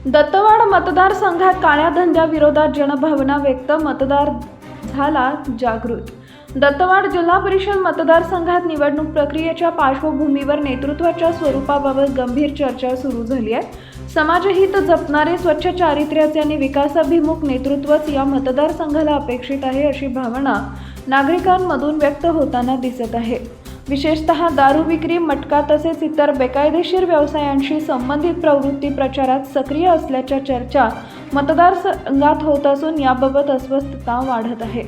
दत्तवाड मतदारसंघात काळ्या धंद्याविरोधात जनभावना व्यक्त, मतदार झाला जागृत. दत्तवाड जिल्हा परिषद मतदारसंघात निवडणूक प्रक्रियेच्या पार्श्वभूमीवर नेतृत्वाच्या स्वरूपाबाबत गंभीर चर्चा सुरू झाली आहे. समाजहित जपणारे, स्वच्छ चारित्र्याचे आणि विकासाभिमुख नेतृत्वच या मतदारसंघाला अपेक्षित आहे, अशी भावना नागरिकांमधून व्यक्त होताना दिसत आहे. विशेषतः दारू विक्री, मटका तसेच इतर बेकायदेशीर व्यवसायांशी संबंधित प्रवृत्ती प्रचारात सक्रिय असल्याच्या चर्चा मतदारसंघात होत असून याबाबत अस्वस्थता वाढत आहे.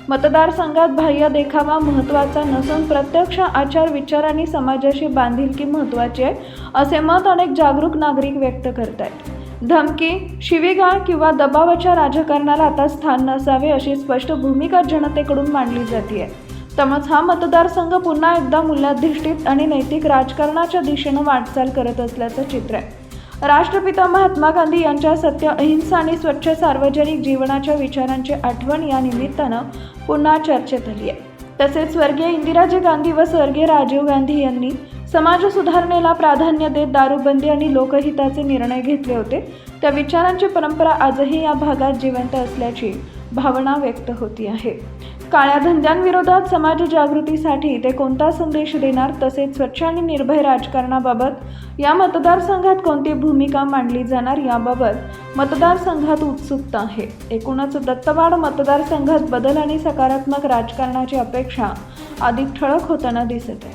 मतदारसंघात बाह्य देखावा महत्त्वाचा नसून प्रत्यक्ष आचार विचार आणि समाजाशी बांधिलकी महत्त्वाची आहे, असे मत अनेक जागरूक नागरिक व्यक्त करत आहेत. धमकी, शिवीगाळ किंवा दबावाच्या राजकारणाला आता स्थान नसावे, अशी स्पष्ट भूमिका जनतेकडून मांडली जाते. त्यामुळे हा मतदारसंघ पुन्हा एकदा मूल्याधिष्ठित आणि नैतिक राजकारणाच्या दिशेनं वाटचाल करत असल्याचं चित्र आहे. राष्ट्रपिता महात्मा गांधी यांच्या सत्य, अहिंसा आणि स्वच्छ सार्वजनिक जीवनाच्या विचारांची आठवण या निमित्तानं पुन्हा चर्चेत आली आहे. तसेच स्वर्गीय इंदिराजी गांधी व स्वर्गीय राजीव गांधी यांनी समाज सुधारणेला प्राधान्य देत दारूबंदी आणि लोकहिताचे निर्णय घेतले होते. त्या विचारांची परंपरा आजही या भागात जिवंत असल्याची भावना व्यक्त होती आहे. काळ्या धंद्यांविरोधात समाज जागृतीसाठी ते कोणता संदेश देणार, तसेच स्वच्छ आणि निर्भय राजकारणाबाबत या मतदारसंघात कोणती भूमिका मांडली जाणार, याबाबत मतदारसंघात उत्सुकता आहे. एकूणच दत्तवाड मतदारसंघात बदल आणि सकारात्मक राजकारणाची अपेक्षा अधिक ठळक होताना दिसत आहे.